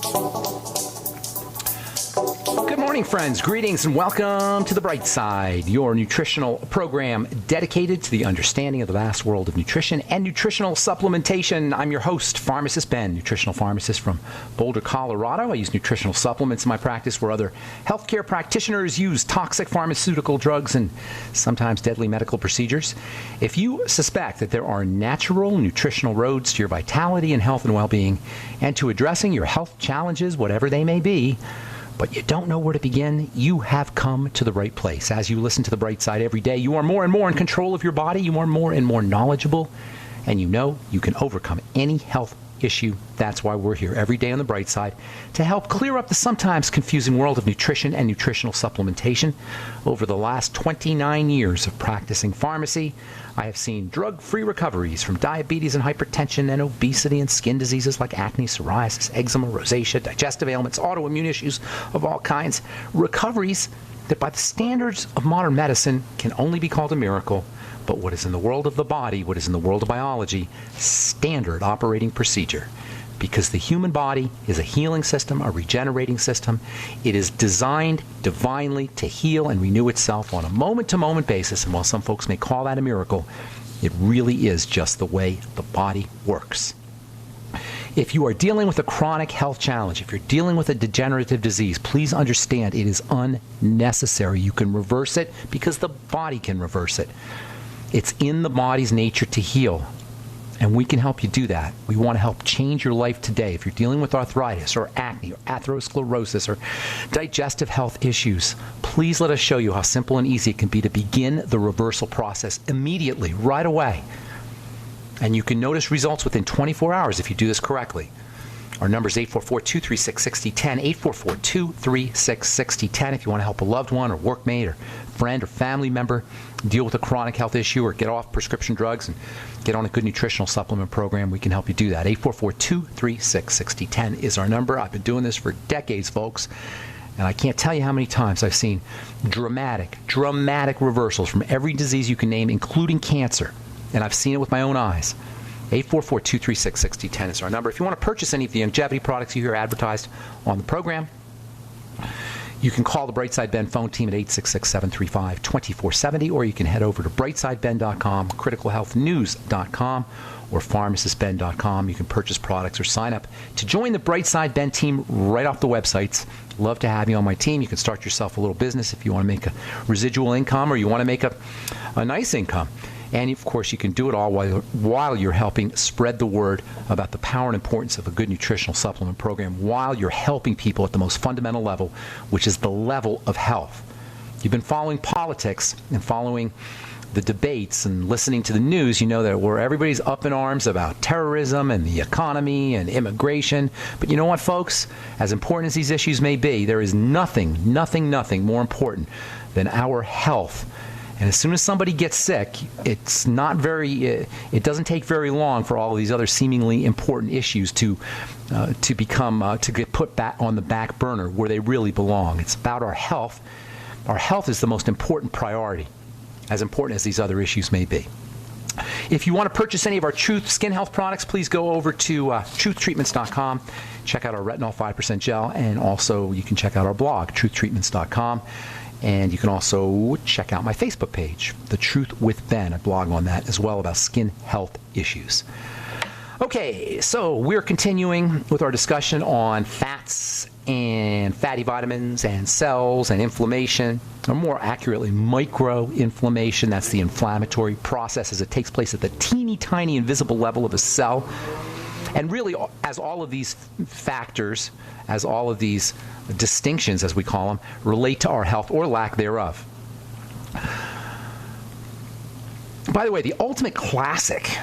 Good morning, friends. Greetings and welcome to The Bright Side, your nutritional program dedicated to the understanding of the vast world of nutrition and nutritional supplementation. I'm your host, Pharmacist Ben, nutritional pharmacist from Boulder, Colorado. I use nutritional supplements in my practice where other healthcare practitioners use toxic pharmaceutical drugs and sometimes deadly medical procedures. If you suspect that there are natural nutritional roads to your vitality and health and well-being and to addressing your health challenges, whatever they may be, but you don't know where to begin, you have come to the right place. As you listen to The Bright Side every day, you are more and more in control of your body, you are more and more knowledgeable, and you know you can overcome any health issue. That's why we're here every day on The Bright Side, to help clear up the sometimes confusing world of nutrition and nutritional supplementation. Over the last 29 years of practicing pharmacy, I have seen drug-free recoveries from diabetes and hypertension and obesity and skin diseases like acne, psoriasis, eczema, rosacea, digestive ailments, autoimmune issues of all kinds. Recoveries that by the standards of modern medicine can only be called a miracle, but what is in the world of the body, what is in the world of biology, standard operating procedure. Because the human body is a healing system, a regenerating system. It is designed divinely to heal and renew itself on a moment-to-moment basis. And while some folks may call that a miracle, it really is just the way the body works. If you are dealing with a chronic health challenge, if you're dealing with a degenerative disease, please understand it is unnecessary. You can reverse it because the body can reverse it. It's in the body's nature to heal, and we can help you do that. We want to help change your life today. If you're dealing with arthritis or acne or atherosclerosis or digestive health issues, please let us show you how simple and easy it can be to begin the reversal process immediately, right away. And you can notice results within 24 hours if you do this correctly. Our number is 844-236-6010, 844-236-6010 if you want to help a loved one or workmate or friend or family member deal with a chronic health issue or get off prescription drugs and get on a good nutritional supplement program. We can help you do that. 844-236-6010 is our number. I've been doing this for decades, folks, and I can't tell you how many times I've seen dramatic reversals from every disease you can name, including cancer, and I've seen it with my own eyes. 844-236-6010 is our number. If you want to purchase any of the longevity products you hear advertised on the program, you can call the Brightside Ben phone team at 866-735-2470, or you can head over to brightsideben.com, criticalhealthnews.com, or pharmacistben.com. You can purchase products or sign up to join the Brightside Ben team right off the websites. Love to have you on my team. You can start yourself a little business if you want to make a residual income or you want to make a nice income. And, of course, you can do it all while you're helping spread the word about the power and importance of a good nutritional supplement program, while you're helping people at the most fundamental level, which is the level of health. You've been following politics and following the debates and listening to the news. You know that where everybody's up in arms about terrorism and the economy and immigration. But you know what, folks? As important as these issues may be, there is nothing more important than our health. And as soon as somebody gets sick, it doesn't take very long for all of these other seemingly important issues to get put back on the back burner where they really belong. It's about our health. Our health is the most important priority, as important as these other issues may be. If you want to purchase any of our Truth Skin Health products, please go over to truthtreatments.com. Check out our Retinol 5% Gel, and also you can check out our blog, truthtreatments.com. And you can also check out my Facebook page, The Truth with Ben. I blog on that as well about skin health issues. Okay, so we're continuing with our discussion on fats and fatty vitamins and cells and inflammation, or more accurately, microinflammation. That's the inflammatory process as it takes place at the teeny tiny invisible level of a cell. And really, as all of these factors, as all of these distinctions, as we call them, relate to our health or lack thereof. By the way, the ultimate classic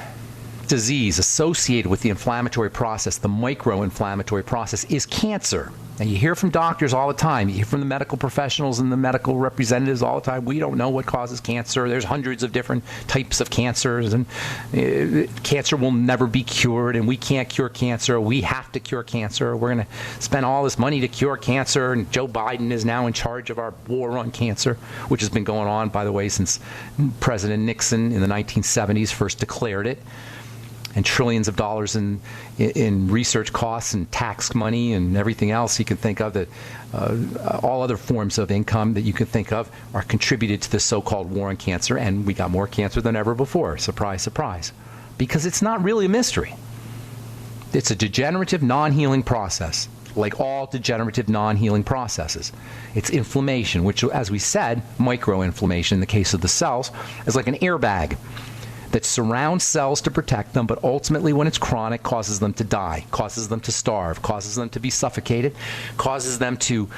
disease associated with the inflammatory process, the microinflammatory process, is cancer. And you hear from doctors all the time. You hear from the medical professionals and the medical representatives all the time. We don't know what causes cancer. There's hundreds of different types of cancers, and cancer will never be cured, and we can't cure cancer. We have to cure cancer. We're going to spend all this money to cure cancer, and Joe Biden is now in charge of our war on cancer, which has been going on, by the way, since President Nixon in the 1970s first declared it. and trillions of dollars in research costs and tax money and everything else you can think of, that all other forms of income that you can think of are contributed to this so-called war on cancer, and we got more cancer than ever before. Surprise, surprise. Because it's not really a mystery. It's a degenerative, non-healing process, like all degenerative, non-healing processes. It's inflammation, which, as we said, microinflammation in the case of the cells, is like an airbag that surrounds cells to protect them, but ultimately when it's chronic causes them to die, causes them to starve, causes them to be suffocated, causes them to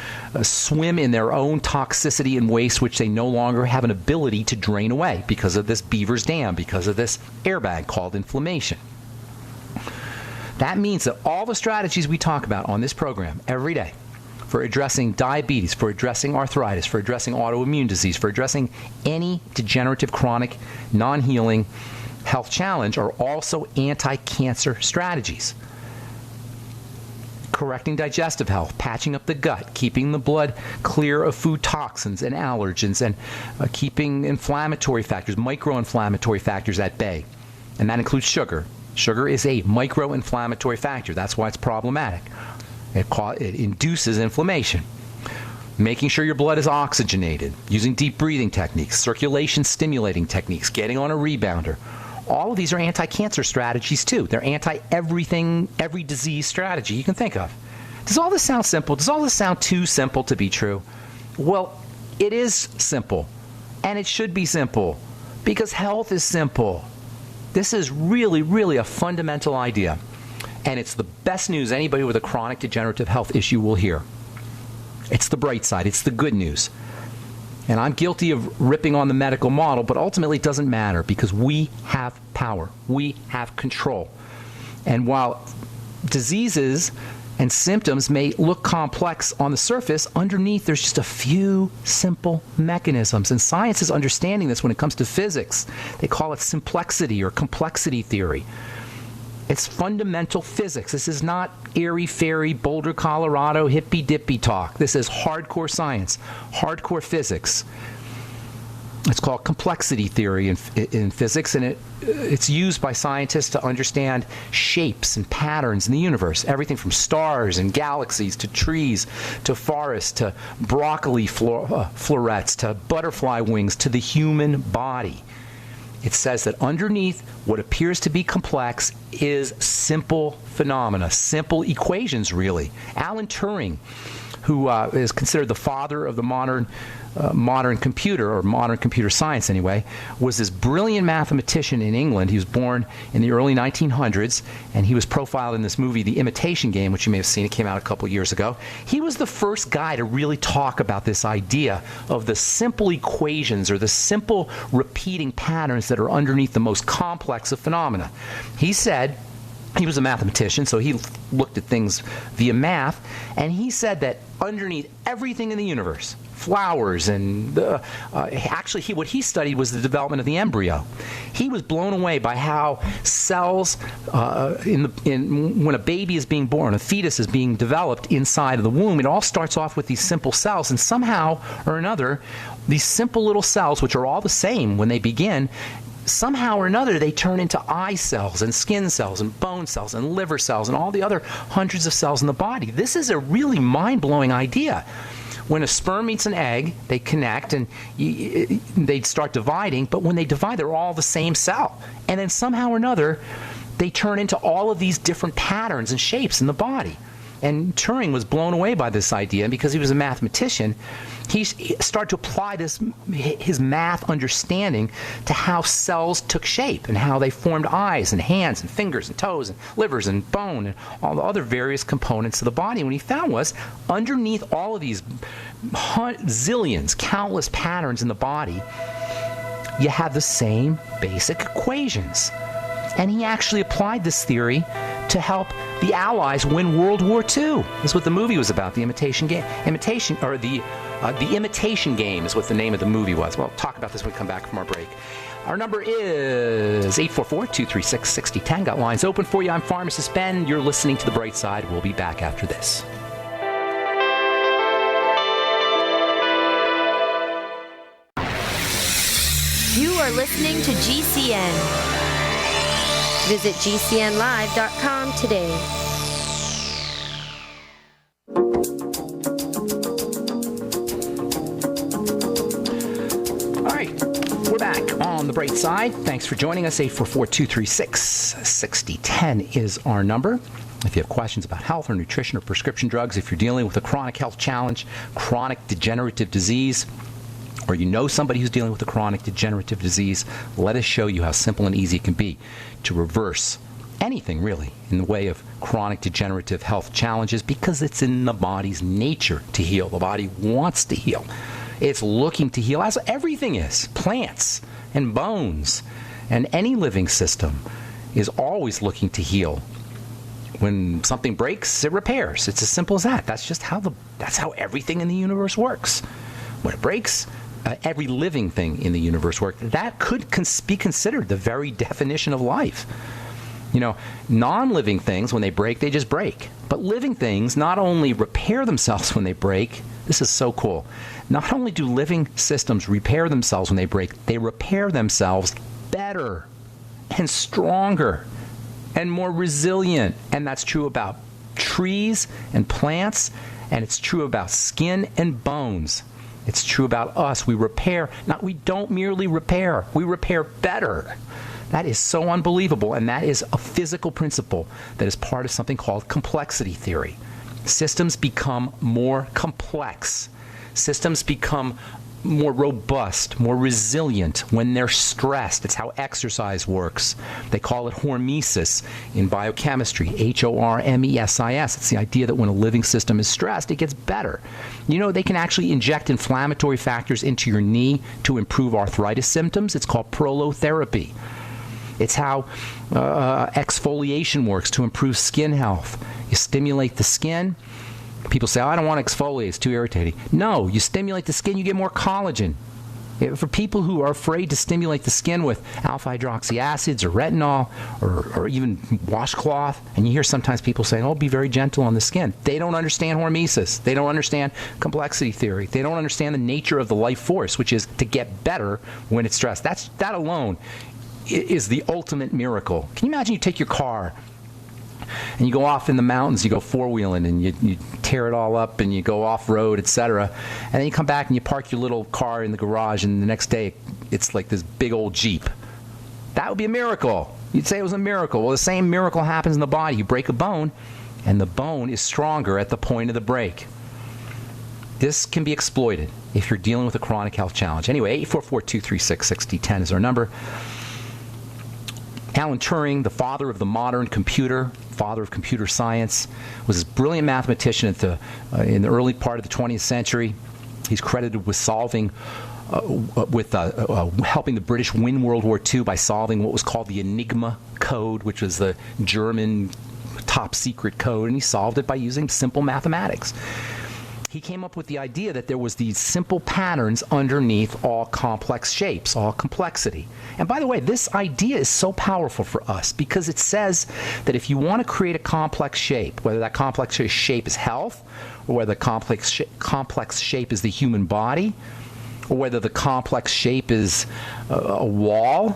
swim in their own toxicity and waste, which they no longer have an ability to drain away because of this beaver's dam, because of this airbag called inflammation. That means that all the strategies we talk about on this program every day for addressing diabetes, for addressing arthritis, for addressing autoimmune disease, for addressing any degenerative, chronic, non-healing health challenge are also anti-cancer strategies. Correcting digestive health, patching up the gut, keeping the blood clear of food toxins and allergens, and keeping inflammatory factors, micro-inflammatory factors at bay. And that includes sugar. Sugar is a micro-inflammatory factor. That's why it's problematic. It induces inflammation. Making sure your blood is oxygenated, using deep breathing techniques, circulation stimulating techniques, getting on a rebounder. All of these are anti-cancer strategies too. They're anti-everything, every disease strategy you can think of. Does all this sound simple? Does all this sound too simple to be true? Well, it is simple. And it should be simple. Because health is simple. This is really, really a fundamental idea. And it's the best news anybody with a chronic degenerative health issue will hear. It's the bright side. It's the good news. And I'm guilty of ripping on the medical model, but ultimately it doesn't matter because we have power. We have control. And while diseases and symptoms may look complex on the surface, underneath there's just a few simple mechanisms. And science is understanding this when it comes to physics. They call it simplexity or complexity theory. It's fundamental physics. This is not airy-fairy, Boulder, Colorado, hippy-dippy talk. This is hardcore science, hardcore physics. It's called complexity theory in physics, and it's used by scientists to understand shapes and patterns in the universe. Everything from stars and galaxies to trees to forests to broccoli florets to butterfly wings to the human body. It says that underneath what appears to be complex is simple phenomena, simple equations, really. Alan Turing, who is considered the father of the modern computer, or modern computer science anyway, was this brilliant mathematician in England. He was born in the early 1900s, and he was profiled in this movie, The Imitation Game, which you may have seen. It came out a couple years ago. He was the first guy to really talk about this idea of the simple equations or the simple repeating patterns that are underneath the most complex of phenomena. He said, he was a mathematician, so he looked at things via math, and he said that underneath everything in the universe, flowers and what he studied was the development of the embryo. He was blown away by how cells when a baby is being born, a fetus is being developed inside of the womb. It all starts off with these simple cells, and somehow or another, these simple little cells, which are all the same when they begin, somehow or another they turn into eye cells and skin cells and bone cells and liver cells and all the other hundreds of cells in the body. This is a really mind-blowing idea. When a sperm meets an egg, they connect and they start dividing, but when they divide, they're all the same cell. And then somehow or another, they turn into all of these different patterns and shapes in the body. And Turing was blown away by this idea, because he was a mathematician. He started to apply his math understanding to how cells took shape and how they formed eyes and hands and fingers and toes and livers and bone and all the other various components of the body. And what he found was, underneath all of these zillions, countless patterns in the body, you have the same basic equations. And he actually applied this theory to help the Allies win World War II. That's what the movie was about, The Imitation Game. The Imitation Game is what the name of the movie was. We'll talk about this when we come back from our break. Our number is 844-236-6010. Got lines open for you. I'm Pharmacist Ben. You're listening to The Bright Side. We'll be back after this. You are listening to GCN. Visit GCNlive.com today. All right, we're back on the bright side. Thanks for joining us. 844-236-6010 is our number. If you have questions about health or nutrition or prescription drugs, if you're dealing with a chronic health challenge, chronic degenerative disease, or you know somebody who's dealing with a chronic degenerative disease, let us show you how simple and easy it can be to reverse anything really in the way of chronic degenerative health challenges, because it's in the body's nature to heal. The body wants to heal. It's looking to heal, as everything is. Plants and bones and any living system is always looking to heal. When something breaks, it repairs. It's as simple as that. That's how everything in the universe works. When it breaks, every living thing in the universe works. That could be considered the very definition of life. You know, non-living things, when they break, they just break. But living things not only repair themselves when they break, this is so cool. Not only do living systems repair themselves when they break, they repair themselves better and stronger and more resilient. And that's true about trees and plants, and it's true about skin and bones. It's true about us. We repair. We don't merely repair. We repair better. That is so unbelievable, and that is a physical principle that is part of something called complexity theory. Systems become more complex. Systems become more robust, more resilient when they're stressed. It's how exercise works. They call it hormesis in biochemistry, Hormesis. It's the idea that when a living system is stressed, it gets better. You know, they can actually inject inflammatory factors into your knee to improve arthritis symptoms. It's called prolotherapy. It's how exfoliation works to improve skin health. You stimulate the skin. People say, I don't want to exfoliate, it's too irritating. No, you stimulate the skin, you get more collagen. For people who are afraid to stimulate the skin with alpha-hydroxy acids or retinol or even washcloth, and you hear sometimes people saying, oh, be very gentle on the skin. They don't understand hormesis. They don't understand complexity theory. They don't understand the nature of the life force, which is to get better when it's stressed. That alone is the ultimate miracle. Can you imagine you take your car and you go off in the mountains, you go four-wheeling, and you tear it all up, and you go off-road, etc. And then you come back and you park your little car in the garage, and the next day it's like this big old Jeep. That would be a miracle. You'd say it was a miracle. Well, the same miracle happens in the body. You break a bone, and the bone is stronger at the point of the break. This can be exploited if you're dealing with a chronic health challenge. Anyway, 844-236-6010 is our number. Alan Turing, the father of the modern computer, father of computer science, was this brilliant mathematician in the early part of the 20th century. He's credited with solving, helping the British win World War II by solving what was called the Enigma code, which was the German top secret code, and he solved it by using simple mathematics. He came up with the idea that there was these simple patterns underneath all complex shapes, all complexity. And by the way, this idea is so powerful for us because it says that if you want to create a complex shape, whether that complex shape is health, or whether the complex shape is the human body, or whether the complex shape is a wall,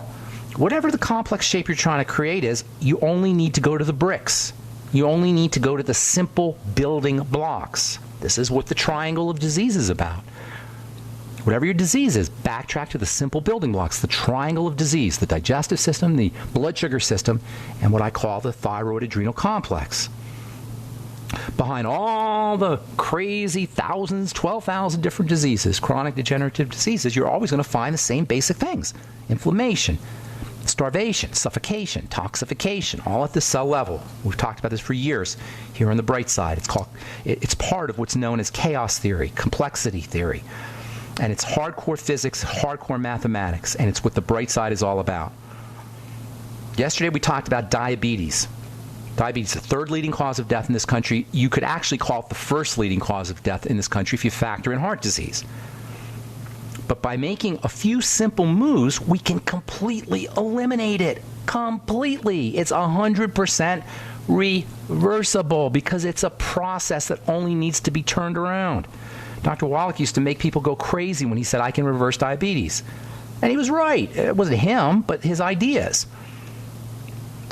whatever the complex shape you're trying to create is, you only need to go to the bricks. You only need to go to the simple building blocks. This is what the triangle of disease is about. Whatever your disease is, backtrack to the simple building blocks, the triangle of disease, the digestive system, the blood sugar system, and what I call the thyroid adrenal complex. Behind all the crazy 12,000 different diseases, chronic degenerative diseases, you're always going to find the same basic things. Inflammation, starvation, suffocation, toxification, all at the cell level. We've talked about this for years here on the bright side. It's part of what's known as chaos theory, complexity theory. And it's hardcore physics, hardcore mathematics, and it's what the bright side is all about. Yesterday we talked about diabetes. Diabetes is the third leading cause of death in this country. You could actually call it the first leading cause of death in this country if you factor in heart disease. But by making a few simple moves, we can completely eliminate it. Completely. It's 100% reversible because it's a process that only needs to be turned around. Dr. Wallach used to make people go crazy when he said, I can reverse diabetes. And he was right. It wasn't him, but his ideas.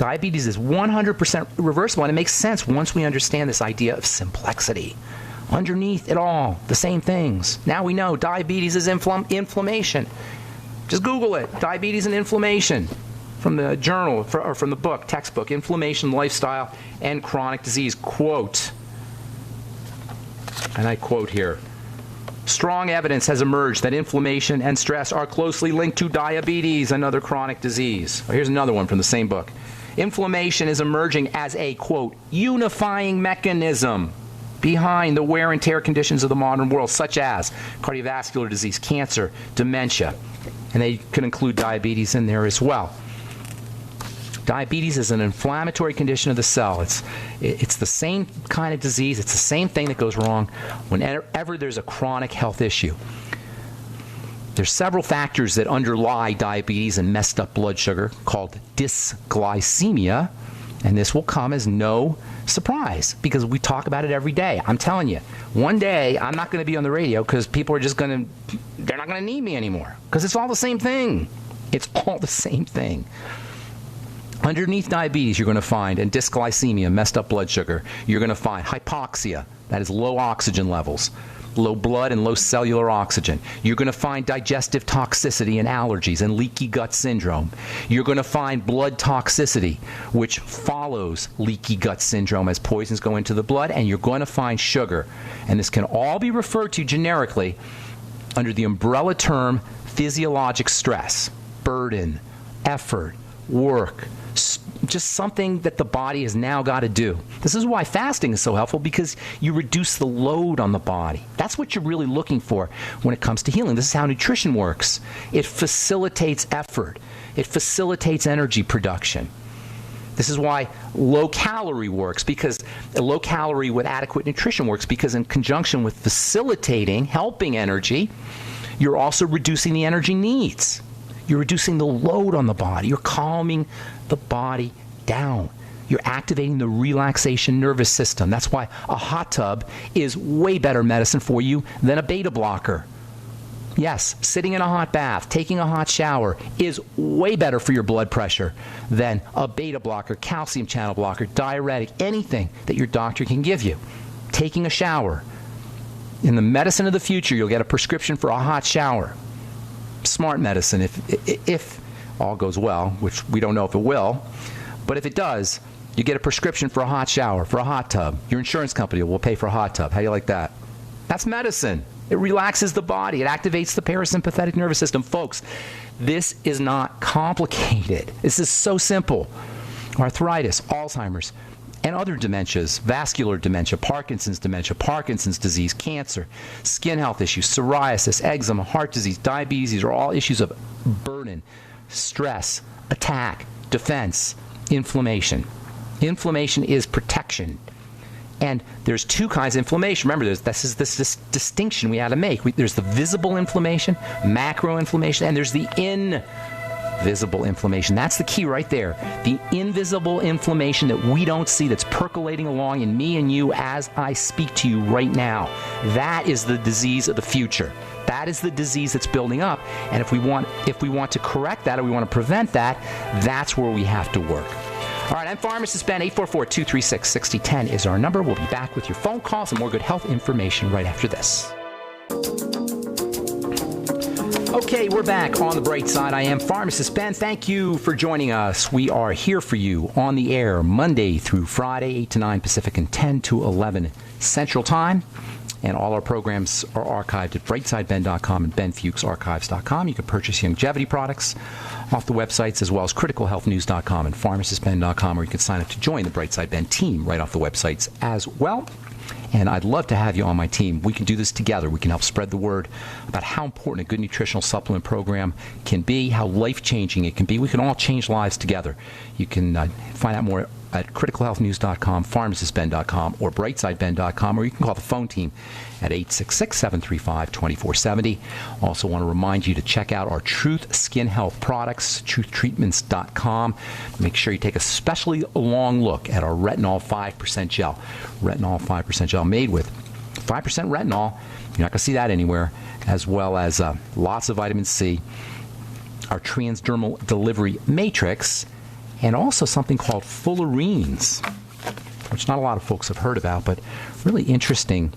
Diabetes is 100% reversible, and it makes sense once we understand this idea of simplexity. Underneath it all, the same things. Now we know diabetes is inflammation. Just Google it, diabetes and inflammation, from the journal, or from the book, textbook, Inflammation, Lifestyle, and Chronic Disease. Quote, and I quote here, strong evidence has emerged that inflammation and stress are closely linked to diabetes, another chronic disease. Here's another one from the same book. Inflammation is emerging as a, quote, unifying mechanism behind the wear and tear conditions of the modern world, such as cardiovascular disease, cancer, dementia, and they could include diabetes in there as well. Diabetes is an inflammatory condition of the cell. It's the same kind of disease. It's the same thing that goes wrong whenever there's a chronic health issue. There's several factors that underlie diabetes and messed up blood sugar called dysglycemia, and this will come as no surprise because we talk about it every day. I'm telling you, one day I'm not going to be on the radio because people are just they're not going to need me anymore because it's all the same thing. It's all the same thing. Underneath diabetes, you're going to find, and dysglycemia, messed up blood sugar, you're going to find hypoxia, that is low oxygen levels, low blood and low cellular oxygen. You're going to find digestive toxicity and allergies and leaky gut syndrome. You're going to find blood toxicity, which follows leaky gut syndrome as poisons go into the blood, and you're going to find sugar. And this can all be referred to generically under the umbrella term physiologic stress, burden, effort, work, just something that the body has now got to do. This is why fasting is so helpful, because you reduce the load on the body. That's what you're really looking for when it comes to healing. This is how nutrition works. It facilitates effort. It facilitates energy production. This is why low calorie works, because low calorie with adequate nutrition works, because in conjunction with facilitating, helping energy, you're also reducing the energy needs. You're reducing the load on the body. You're calming the body down. You're activating the relaxation nervous system. That's why a hot tub is way better medicine for you than a beta blocker. Yes, sitting in a hot bath, taking a hot shower is way better for your blood pressure than a beta blocker, calcium channel blocker, diuretic, anything that your doctor can give you. Taking a shower. In the medicine of the future, you'll get a prescription for a hot shower. Smart medicine, if all goes well, which we don't know if it will, but if it does, you get a prescription for a hot shower, for a hot tub. Your insurance company will pay for a hot tub. How do you like that? That's medicine. It relaxes the body. It activates the parasympathetic nervous system. Folks, this is not complicated. This is so simple. Arthritis, Alzheimer's, and other dementias, vascular dementia, Parkinson's disease, cancer, skin health issues, psoriasis, eczema, heart disease, diabetes, these are all issues of burden, stress, attack, defense, inflammation. Inflammation is protection. And there's two kinds of inflammation. Remember, this distinction we had to make. There's the visible inflammation, macro inflammation, and there's the invisible inflammation. That's the key right there. The invisible inflammation that we don't see, that's percolating along in me and you as I speak to you right now. That is the disease of the future. That is the disease that's building up. And if we want to correct that, or we want to prevent that, that's where we have to work. All right, I'm Pharmacist Ben. 844-236-6010 is our number. We'll be back with your phone calls and more good health information right after this. Okay, we're back on the bright side. I am Pharmacist Ben. Thank you for joining us. We are here for you on the air Monday through Friday, 8 to 9 Pacific and 10 to 11 Central Time. And all our programs are archived at brightsideben.com and benfuchsarchives.com. You can purchase longevity products off the websites, as well as criticalhealthnews.com and pharmacistben.com, or you can sign up to join the Brightside Ben team right off the websites as well. And I'd love to have you on my team. We can do this together. We can help spread the word about how important a good nutritional supplement program can be, how life-changing it can be. We can all change lives together. You can find out more at criticalhealthnews.com, pharmacistben.com, or brightsideben.com, or you can call the phone team at 866-735-2470. Also want to remind you to check out our Truth Skin Health products, truthtreatments.com. Make sure you take a especially long look at our retinol 5% gel. Retinol 5% gel made with 5% retinol. You're not going to see that anywhere, as well as lots of vitamin C. Our transdermal delivery matrix, and also something called fullerenes, which not a lot of folks have heard about, but really interesting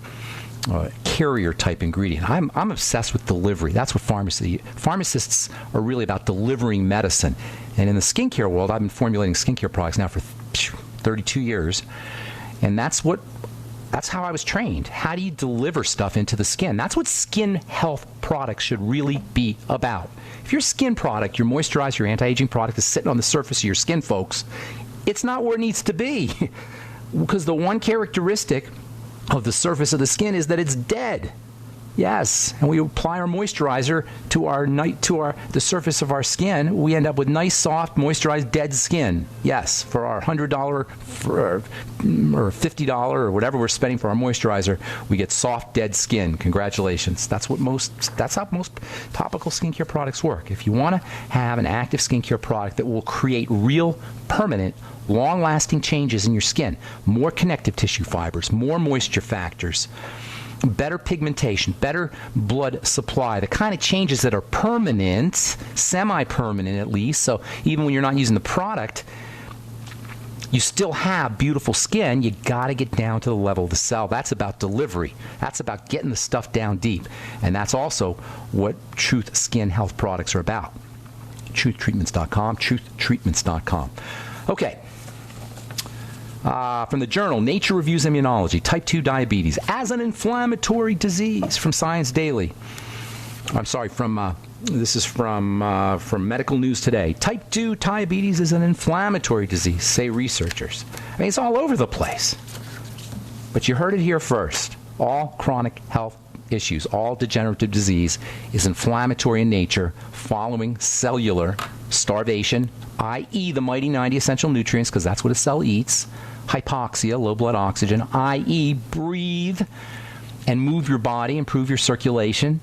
carrier-type ingredient. I'm obsessed with delivery. That's what pharmacists are really about, delivering medicine. And in the skincare world, I've been formulating skincare products now for 32 years, and that's how I was trained. How do you deliver stuff into the skin? That's what skin health products should really be about. If your skin product, your moisturizer, your anti-aging product is sitting on the surface of your skin, folks, it's not where it needs to be. Because the one characteristic of the surface of the skin is that it's dead. Yes, and we apply our moisturizer to the surface of our skin. We end up with nice, soft, moisturized, dead skin. Yes, for our $100 or $50 or whatever we're spending for our moisturizer, we get soft, dead skin. Congratulations. That's how most topical skincare products work. If you want to have an active skincare product that will create real, permanent, long-lasting changes in your skin, more connective tissue fibers, more moisture factors, better pigmentation, better blood supply, the kind of changes that are permanent, semi-permanent at least, so even when you're not using the product, you still have beautiful skin. You got to get down to the level of the cell. That's about delivery. That's about getting the stuff down deep. And that's also what Truth Skin Health products are about. TruthTreatments.com, TruthTreatments.com. Okay. From the journal, Nature Reviews Immunology, Type 2 Diabetes as an inflammatory disease, from Science Daily. I'm sorry, this is from Medical News Today. Type 2 diabetes is an inflammatory disease, say researchers. I mean, it's all over the place. But you heard it here first. All chronic health issues, all degenerative disease is inflammatory in nature, following cellular starvation, i.e. the mighty 90 essential nutrients, because that's what a cell eats, hypoxia, low blood oxygen, i.e. breathe and move your body, improve your circulation,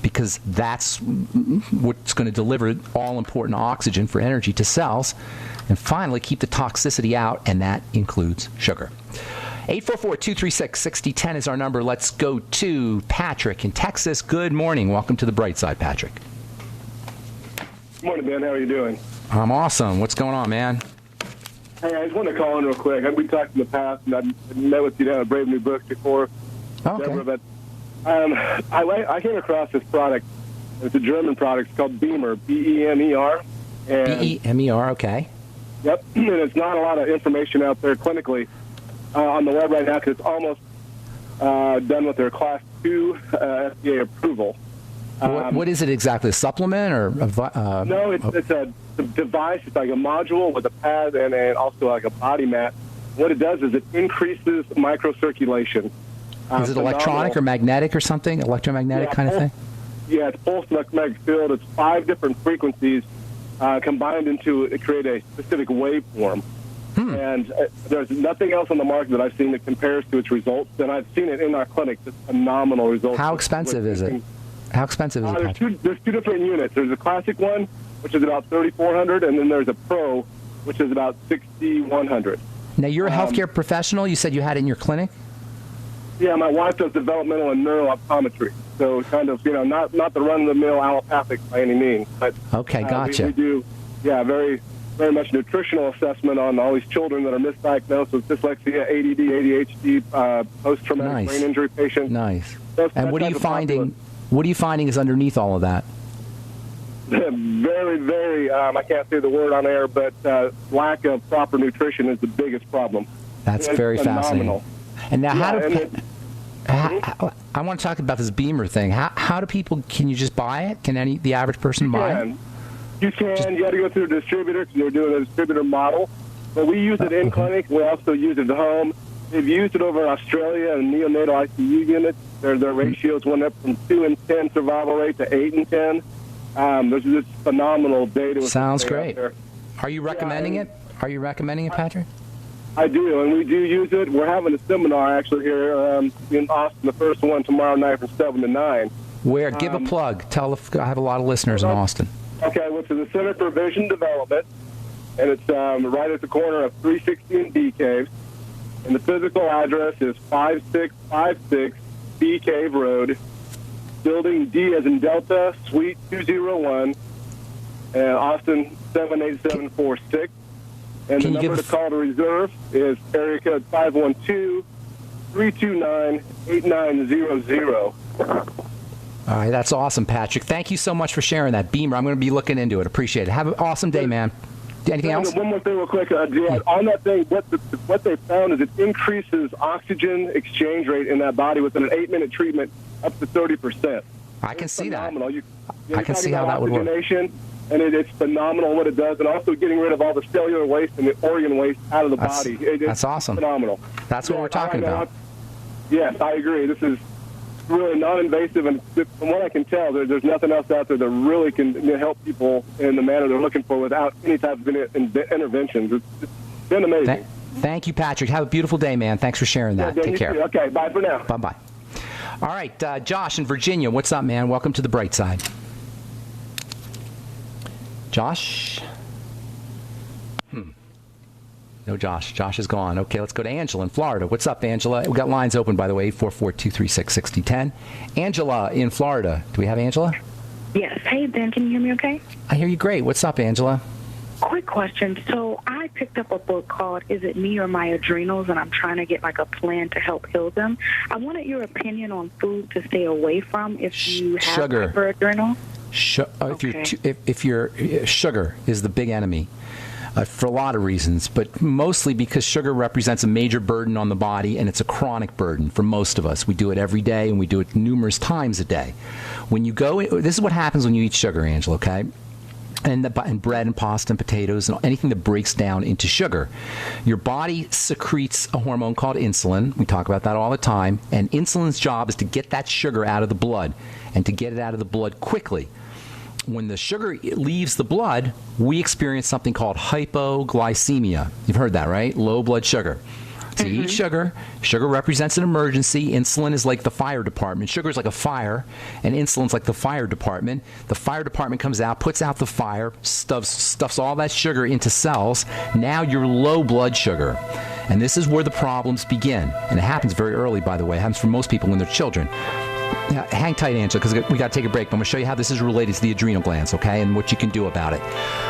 because that's what's going to deliver all-important oxygen for energy to cells. And finally, keep the toxicity out, and that includes sugar. 844-236-6010 is our number. Let's go to Patrick in Texas. Good morning. Welcome to the Bright Side, Patrick. Good morning, Ben. How are you doing? I'm awesome. What's going on, man? Hey, I just want to call in real quick. We talked in the past, and I've met with you down at Brave New Books before. Okay. Deborah, but I came across this product. It's a German product. It's called Beamer, B-E-M-E-R. B-E-M-E-R, okay. Yep, and it's not a lot of information out there clinically on the web right now, because it's almost done with their Class 2 FDA approval. What is it exactly? A supplement or no? It's a device. It's like a module with a pad and also like a body mat. What it does is it increases microcirculation. Is it electronic or magnetic or something? Electromagnetic kind of thing? Yeah, it's pulsed magnetic field. It's 5 different frequencies combined into create a specific waveform. And there's nothing else on the market that I've seen that compares to its results. And I've seen it in our clinic. Just phenomenal results. How expensive is it? How expensive is it? There's two different units. There's a classic one, which is about $3,400, and then there's a Pro, which is about $6,100. Now, you're a healthcare professional. You said you had it in your clinic? Yeah, my wife does developmental and neurooptometry. So kind of, not the run-of-the-mill allopathic by any means. But, okay, gotcha. We do, very, very much nutritional assessment on all these children that are misdiagnosed with dyslexia, ADD, ADHD, post-traumatic brain injury patients. Nice. And what are you finding? What are you finding is underneath all of that? Very, very, I can't say the word on air, but lack of proper nutrition is the biggest problem. That's very fascinating. And now, I want to talk about this Beamer thing. How do people, can you just buy it? Can the average person buy it? You can. You got to go through a distributor because they're doing a distributor model. But we use it in clinic. We also use it at home. They've used it over in Australia in neonatal ICU units. Their ratios went up from 2 in 10 survival rate to 8 in 10. There's just phenomenal data. Sounds great. Are you recommending it? Are you recommending it, Patrick? I do, and we do use it. We're having a seminar actually here in Austin, the first one tomorrow night from 7 to 9. Where? Give a plug. I have a lot of listeners in Austin. Okay, well, it's the Center for Vision Development, and it's right at the corner of 316 B Cave. And the physical address is 5656 B Cave Road, Building D as in Delta, Suite 201, and Austin 78746. And the number to call to reserve is area code 512-329-8900. All right, that's awesome, Patrick. Thank you so much for sharing that. Beamer, I'm going to be looking into it. Appreciate it. Have an awesome day, man. Anything else? One more thing real quick. On that thing, what they found is it increases oxygen exchange rate in that body within an 8-minute treatment up to 30%. I can see that. I can see how that would work. And it's phenomenal what it does, and also getting rid of all the cellular waste and the organ waste out of the body. That's awesome. Phenomenal. That's what we're talking about. Yes, I agree. This is really non-invasive, and from what I can tell, there's nothing else out there that really can help people in the manner they're looking for without any type of interventions. It's been amazing. Thank you, Patrick. Have a beautiful day, man. Thanks for sharing that. Yeah, Take care. Too. Okay, bye for now. Bye-bye. All right, Josh in Virginia. What's up, man? Welcome to the bright side. Josh? No Josh. Josh is gone. Okay, let's go to Angela in Florida. What's up, Angela? We've got lines open, by the way, 844-236-6010. Angela in Florida. Do we have Angela? Yes. Hey, Ben, can you hear me okay? I hear you great. What's up, Angela? Quick question. So I picked up a book called Is It Me or My Adrenals? And I'm trying to get like a plan to help heal them. I wanted your opinion on food to stay away from if you have hyperadrenal. If you're sugar is the big enemy. For a lot of reasons, but mostly because sugar represents a major burden on the body, and it's a chronic burden for most of us. We do it every day, and we do it numerous times a day. When you go, this is what happens when you eat sugar, Angela, okay? And bread and pasta and potatoes and anything that breaks down into sugar. Your body secretes a hormone called insulin. We talk about that all the time. And insulin's job is to get that sugar out of the blood, and to get it out of the blood quickly. When the sugar leaves the blood, we experience something called hypoglycemia. You've heard that, right? Low blood sugar. So you eat sugar. Sugar represents an emergency. Insulin is like the fire department. Sugar is like a fire, and insulin's like the fire department. The fire department comes out, puts out the fire, stuffs all that sugar into cells. Now you're low blood sugar. And this is where the problems begin. And it happens very early, by the way. It happens for most people when they're children. Now, hang tight, Angela, because we got to take a break. But I'm going to show you how this is related to the adrenal glands, okay, and what you can do about it.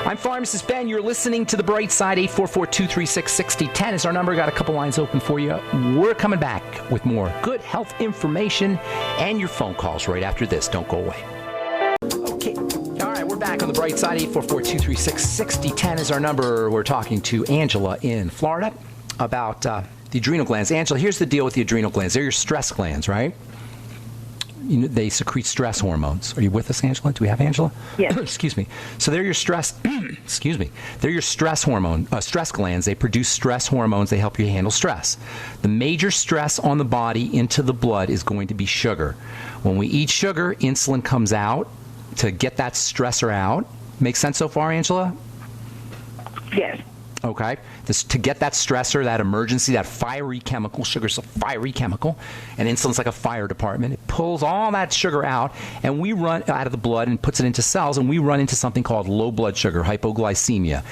I'm Pharmacist Ben. You're listening to The Bright Side. 844-236-6010 is our number. Got a couple lines open for you. We're coming back with more good health information and your phone calls right after this. Don't go away. Okay. All right, we're back on The Bright Side. 844-236-6010 is our number. We're talking to Angela in Florida about the adrenal glands. Angela, here's the deal with the adrenal glands. They're your stress glands, right? They secrete stress hormones. Are you with us, Angela? Do we have Angela? Yes. Excuse me. So they're your stress. Excuse me. They're your stress glands. They produce stress hormones. They help you handle stress. The major stress on the body into the blood is going to be sugar. When we eat sugar, insulin comes out to get that stressor out. Make sense so far, Angela? Yes. Okay. To get that stressor, that emergency, that fiery chemical, sugar's a fiery chemical, and insulin's like a fire department. It pulls all that sugar out, and we run out of the blood and puts it into cells, and we run into something called low blood sugar, hypoglycemia.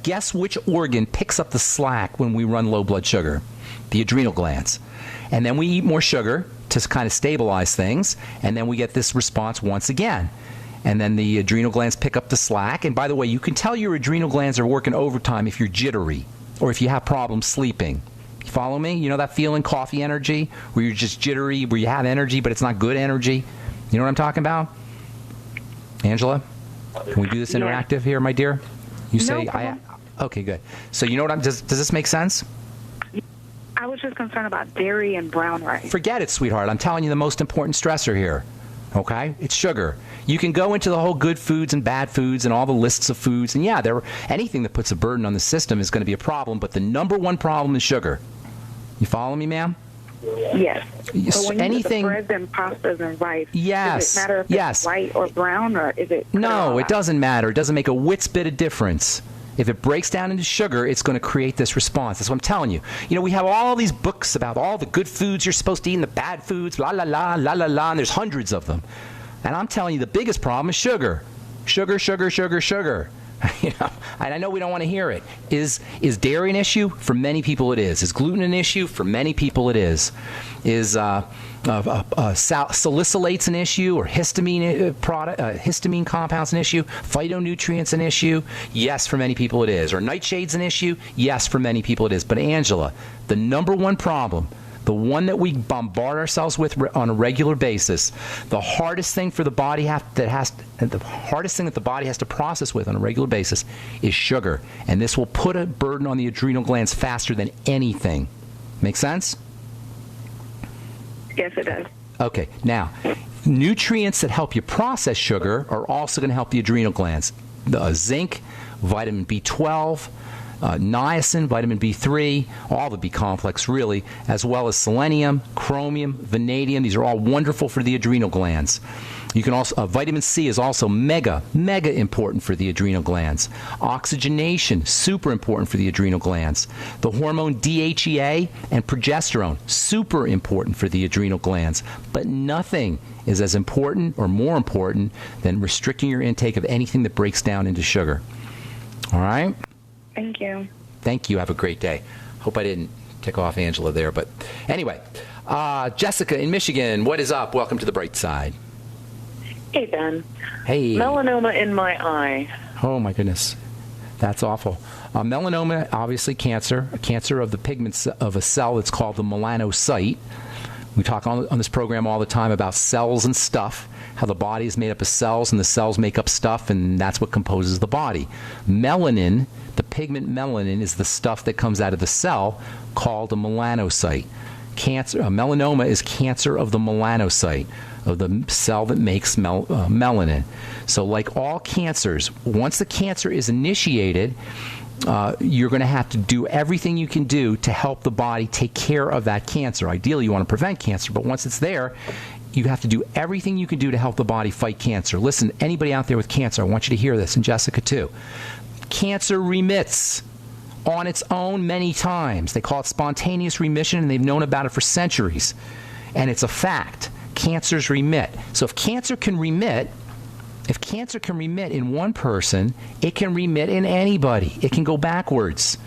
Guess which organ picks up the slack when we run low blood sugar? The adrenal glands. And then we eat more sugar to kind of stabilize things, and then we get this response once again. And then the adrenal glands pick up the slack. And by the way, you can tell your adrenal glands are working overtime if you're jittery or if you have problems sleeping. You follow me? You know that feeling, coffee energy, where you're just jittery, where you have energy, but it's not good energy? You know what I'm talking about? Angela, can we do this interactive here, my dear? You say, okay, good. So you know what does this make sense? I was just concerned about dairy and brown rice. Forget it, sweetheart. I'm telling you the most important stressor here. Okay? It's sugar. You can go into the whole good foods and bad foods and all the lists of foods, and anything that puts a burden on the system is going to be a problem, but the number one problem is sugar. You follow me, ma'am? Yes. So when you do the breads and pastas and rice, does it matter if it's white or brown, or is it? No, it doesn't matter. It doesn't make a whit's bit of difference. If it breaks down into sugar, it's going to create this response. That's what I'm telling you. You know, we have all these books about all the good foods you're supposed to eat and the bad foods, la, la, la, la, la, la, and there's hundreds of them. And I'm telling you, the biggest problem is sugar. Sugar, sugar, sugar, sugar. And I know we don't want to hear it. Is dairy an issue? For many people it is. Is gluten an issue? For many people it is. Is salicylates an issue, or histamine compounds an issue? Phytonutrients an issue? Yes, for many people it is. Or nightshades an issue? Yes, for many people it is. But Angela, the number one problem, the one that we bombard ourselves with on a regular basis, the hardest thing for the body the hardest thing that the body has to process with on a regular basis is sugar, and this will put a burden on the adrenal glands faster than anything. Make sense? Yes, it does. Okay. Now, nutrients that help you process sugar are also going to help the adrenal glands. Zinc, vitamin B12. Niacin, vitamin B3, all the B complex really, as well as selenium, chromium, vanadium. These are all wonderful for the adrenal glands. You can also vitamin C is also mega important for the adrenal glands. Oxygenation, super important for the adrenal glands. The hormone DHEA and progesterone, super important for the adrenal glands. But nothing is as important or more important than restricting your intake of anything that breaks down into sugar. All right? Thank you. Thank you. Have a great day. Hope I didn't tick off Angela there. But anyway, Jessica in Michigan, what is up? Welcome to the bright side. Hey, Ben. Hey. Melanoma in my eye. Oh, my goodness. That's awful. Melanoma, obviously cancer, a cancer of the pigments of a cell that's called the melanocyte. We talk on this program all the time about cells and stuff, how the body is made up of cells and the cells make up stuff, and that's what composes the body. Melanin, the pigment melanin, is the stuff that comes out of the cell called a melanocyte. Melanoma is cancer of the melanocyte, of the cell that makes melanin. So like all cancers, once the cancer is initiated, you're going to have to do everything you can do to help the body take care of that cancer. Ideally, you want to prevent cancer, but once it's there, you have to do everything you can do to help the body fight cancer. Listen, anybody out there with cancer, I want you to hear this, and Jessica too. Cancer remits on its own many times. They call it spontaneous remission, and they've known about it for centuries. And it's a fact. Cancers remit. So if cancer can remit in one person, it can remit in anybody. It can go backwards.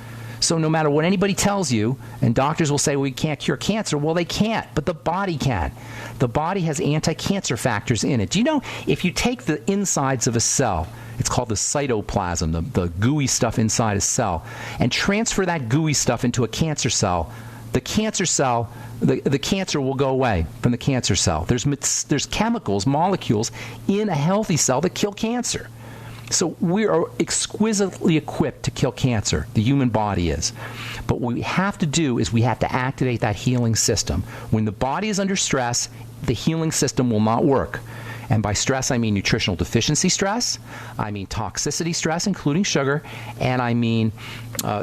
So no matter what anybody tells you, and doctors will say, well, we can't cure cancer. Well, they can't, but the body can. The body has anti-cancer factors in it. Do you know, if you take the insides of a cell, it's called the cytoplasm, the gooey stuff inside a cell, and transfer that gooey stuff into a cancer cell, the cancer cell, the cancer will go away from the cancer cell. There's chemicals, molecules in a healthy cell that kill cancer. So we are exquisitely equipped to kill cancer. The human body is. But what we have to do is we have to activate that healing system. When the body is under stress, the healing system will not work. And by stress, I mean nutritional deficiency stress, I mean toxicity stress, including sugar, and I mean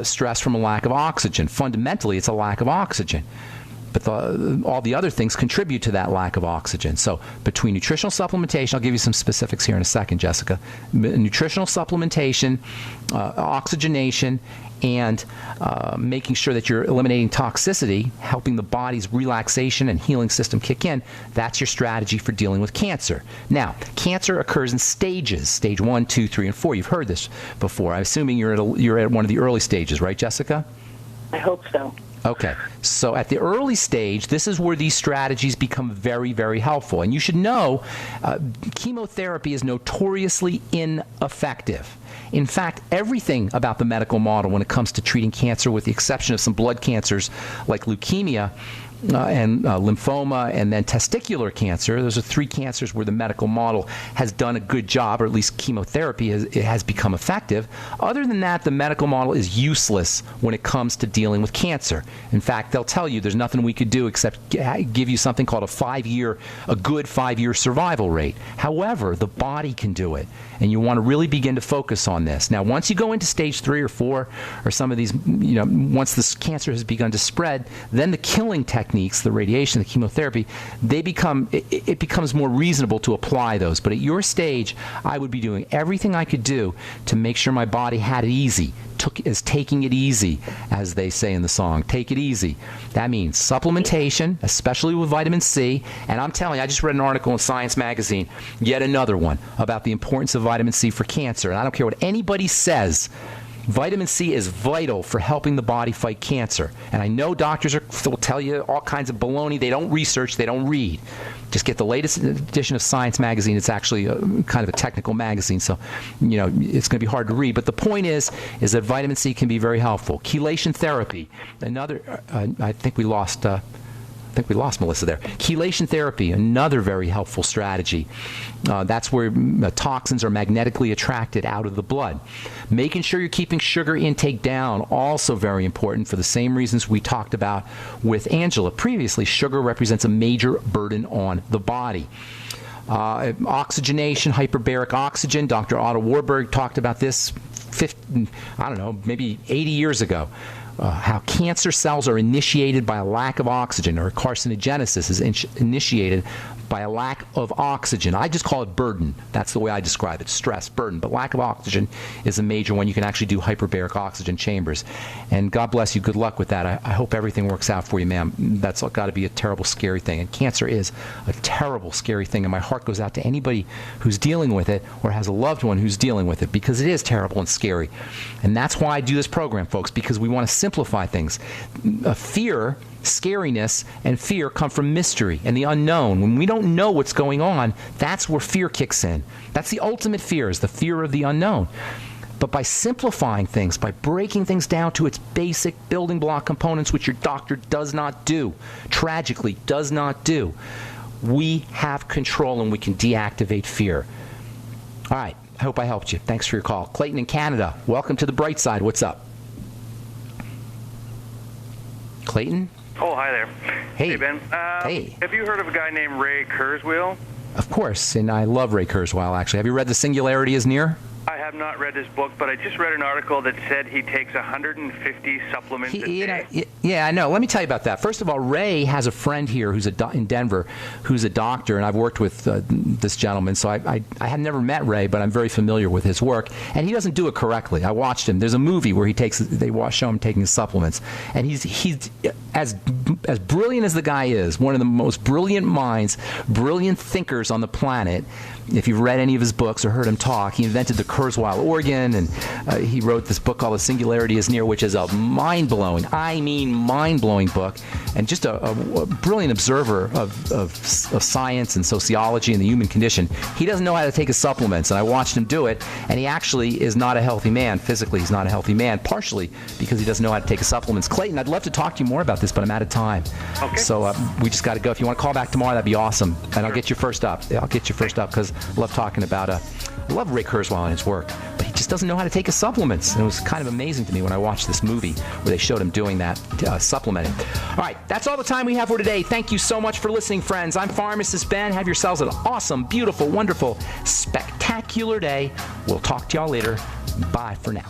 stress from a lack of oxygen. Fundamentally, it's a lack of oxygen. But all the other things contribute to that lack of oxygen. So between nutritional supplementation, I'll give you some specifics here in a second, Jessica. Nutritional supplementation, oxygenation, and making sure that you're eliminating toxicity, helping the body's relaxation and healing system kick in, that's your strategy for dealing with cancer. Now, cancer occurs in stages, stage 1, 2, 3, and 4. You've heard this before. I'm assuming you're at one of the early stages, right, Jessica? I hope so. Okay, so at the early stage, this is where these strategies become very, very helpful. And you should know chemotherapy is notoriously ineffective. In fact, everything about the medical model when it comes to treating cancer, with the exception of some blood cancers like leukemia and lymphoma and then testicular cancer, those are three cancers where the medical model has done a good job, or at least chemotherapy has become effective. Other than that, the medical model is useless when it comes to dealing with cancer. In fact, they'll tell you there's nothing we could do except give you something called a good 5-year survival rate. However, the body can do it, and you want to really begin to focus on this. Now, once you go into stage 3 or 4, or some of these, once this cancer has begun to spread, then the killing technique techniques, the radiation, the chemotherapy, it becomes more reasonable to apply those. But at your stage, I would be doing everything I could do to make sure my body had it easy, taking it easy, as they say in the song. Take it easy. That means supplementation, especially with vitamin C. And I'm telling you, I just read an article in Science Magazine, yet another one, about the importance of vitamin C for cancer. And I don't care what anybody says. Vitamin C is vital for helping the body fight cancer. And I know doctors will tell you all kinds of baloney. They don't research. They don't read. Just get the latest edition of Science Magazine. It's actually kind of a technical magazine, so it's going to be hard to read. But the point is that vitamin C can be very helpful. Chelation therapy, another. I think we lost Melissa there. Chelation therapy, another very helpful strategy. That's where toxins are magnetically attracted out of the blood. Making sure you're keeping sugar intake down, also very important for the same reasons we talked about with Angela previously. Sugar represents a major burden on the body. Oxygenation, hyperbaric oxygen. Dr. Otto Warburg talked about this, maybe 80 years ago. How cancer cells are initiated by a lack of oxygen, or carcinogenesis is initiated by a lack of oxygen. I just call it burden. That's the way I describe it, stress, burden. But lack of oxygen is a major one. You can actually do hyperbaric oxygen chambers. And God bless you. Good luck with that. I hope everything works out for you, ma'am. That's got to be a terrible, scary thing. And cancer is a terrible, scary thing. And my heart goes out to anybody who's dealing with it or has a loved one who's dealing with it, because it is terrible and scary. And that's why I do this program, folks, because we want to simplify things. Fear, scariness, and fear come from mystery and the unknown. When we don't know what's going on, that's where fear kicks in. That's the ultimate fear, is the fear of the unknown. But by simplifying things, by breaking things down to its basic building block components, which your doctor does not do, tragically does not do, we have control and we can deactivate fear. All right. I hope I helped you. Thanks for your call. Clayton in Canada, welcome to the bright side. What's up? Clayton? Oh, hi there. Hey. Ben. Hey. Have you heard of a guy named Ray Kurzweil? Of course, and I love Ray Kurzweil, actually. Have you read The Singularity is Near? I have not read his book, but I just read an article that said he takes 150 supplements a day. Yeah, I know. Let me tell you about that. First of all, Ray has a friend here who's in Denver who's a doctor, and I've worked with this gentleman, so I had never met Ray, but I'm very familiar with his work, and he doesn't do it correctly. I watched him. There's a movie where they show him taking supplements, and he's as brilliant as the guy is, one of the most brilliant minds, brilliant thinkers on the planet. If you've read any of his books or heard him talk, he invented the Kurzweil organ, and he wrote this book called The Singularity is Near, which is a mind-blowing book, and just a brilliant observer of science and sociology and the human condition. He doesn't know how to take his supplements, and I watched him do it, and he actually is not a healthy man. Physically, he's not a healthy man, partially because he doesn't know how to take his supplements. Clayton, I'd love to talk to you more about this, but I'm out of time. Okay. So we just got to go. If you want to call back tomorrow, that'd be awesome, and I'll get you first up. Because I love talking about I love Ray Kurzweil and his work, but he just doesn't know how to take his supplements. And it was kind of amazing to me when I watched this movie where they showed him doing that, supplementing. All right, that's all the time we have for today. Thank you so much for listening, friends. I'm Pharmacist Ben. Have yourselves an awesome, beautiful, wonderful, spectacular day. We'll talk to y'all later. Bye for now.